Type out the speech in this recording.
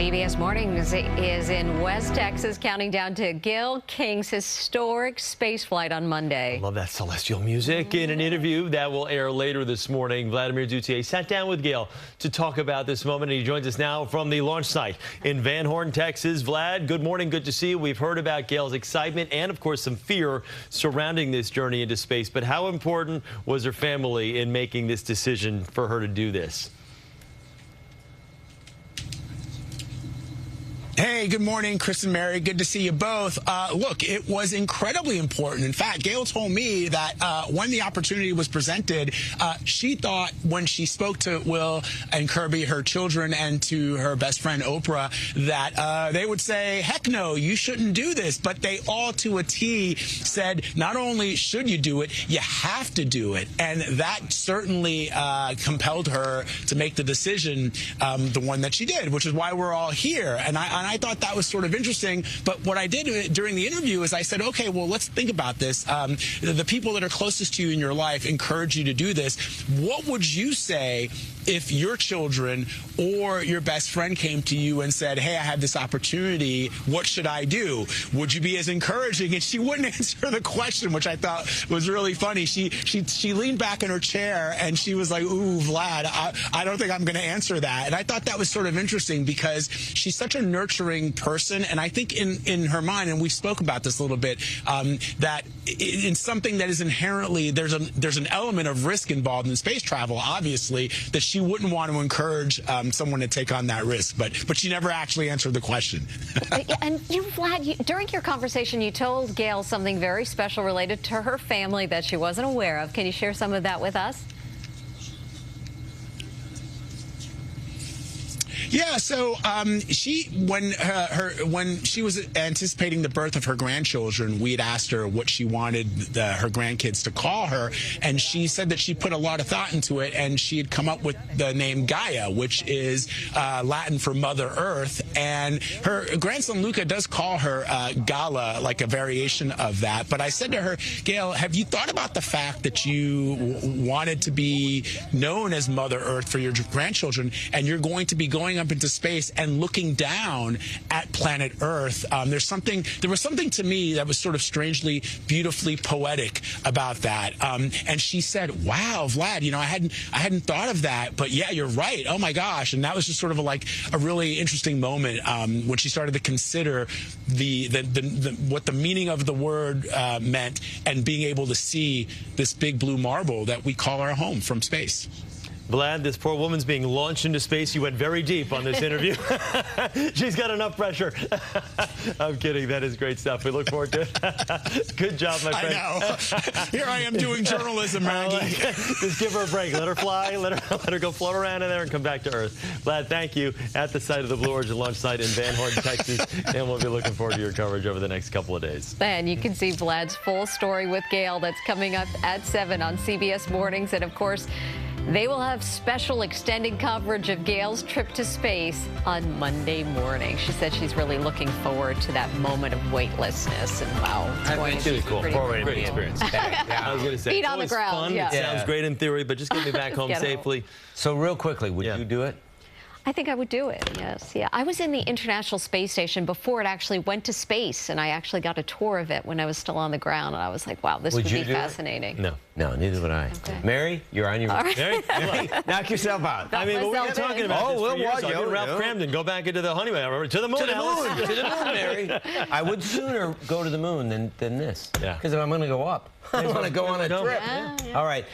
CBS Mornings is in West Texas, counting down to Gayle King's historic space flight on Monday. I love that celestial music. In an interview that will air later this morning, Vladimir Duthier sat down with Gayle to talk about this moment, and he joins us now from the launch site in Van Horn, Texas. Vlad, good morning. Good to see you. We've heard about Gayle's excitement and, of course, some fear surrounding this journey into space. But how important was her family in making this decision for her to do this? Hey, good morning, Chris and Mary. Good to see you both. Look, it was incredibly important. In fact, Gayle told me that when the opportunity was presented, she thought when she spoke to Will and Kirby, her children, and to her best friend Oprah, that they would say, heck no, you shouldn't do this. But they all to a T said, not only should you do it, you have to do it. And that certainly compelled her to make the decision, the one that she did, which is why we're all here. And I thought that was sort of interesting. But what I did during the interview is I said, okay, well, let's think about this. The people that are closest to you in your life encourage you to do this. What would you say if your children or your best friend came to you and said, hey, I have this opportunity, what should I do? Would you be as encouraging? And she wouldn't answer the question, which I thought was really funny. She leaned back in her chair and she was like, ooh, Vlad, I don't think I'm going to answer that. And I thought that was sort of interesting because she's such a nurturing person. And I think in her mind, and we spoke about this a little bit, that in something that is inherently, there's an element of risk involved in space travel, obviously, that she wouldn't want to encourage someone to take on that risk. But she never actually answered the question. And you, Vlad, during your conversation, you told Gayle something very special related to her family that she wasn't aware of. Can you share some of that with us? Yeah, so when she was anticipating the birth of her grandchildren, we had asked her what she wanted her grandkids to call her, and she said that she put a lot of thought into it, and she had come up with the name Gaia, which is Latin for Mother Earth, and her grandson Luca does call her Gala, like a variation of that. But I said to her, Gayle, have you thought about the fact that you wanted to be known as Mother Earth for your grandchildren, and you're going to be going up into space and looking down at planet Earth? There was something to me that was sort of strangely, beautifully poetic about that. And she said, wow, Vlad, you know, I hadn't thought of that, but yeah, you're right. Oh my gosh. And that was just sort of like a really interesting moment when she started to consider what the meaning of the word meant, and being able to see this big blue marble that we call our home from space. Vlad, this poor woman's being launched into space. You went very deep on this interview. She's got enough pressure. I'm kidding. That is great stuff. We look forward to it. Good job, my friend. I know. Here I am doing journalism, Maggie. Just give her a break. Let her fly. Let her go float around in there and come back to Earth. Vlad, thank you. At the site of the Blue Origin launch site in Van Horn, Texas. And we'll be looking forward to your coverage over the next couple of days. And you can see Vlad's full story with Gayle. That's coming up at 7 on CBS Mornings. And, of course, they will have special extended coverage of Gayle's trip to space on Monday morning. She said she's really looking forward to that moment of weightlessness. And wow, it's going to be cool. Great experience. Yeah. I was going to say, feet on the ground. Fun. Yeah. It sounds great in theory, but just get me back home safely. So real quickly, would you do it? I think I would do it, yes. Yeah, I was in the International Space Station before it actually went to space, and I actually got a tour of it when I was still on the ground, and I was like, wow, this would be fascinating. No. No, neither would I. Okay. Mary, you're on your... Right. Mary, knock yourself out. I mean, we were talking about this for years. We'll watch Ralph Cramden, go back into the honeymoon. To the moon, to the Alice. moon, to the moon, Mary. I would sooner go to the moon than this. Yeah. Because if I'm going to go up, I want to go on a trip. Yeah. All right.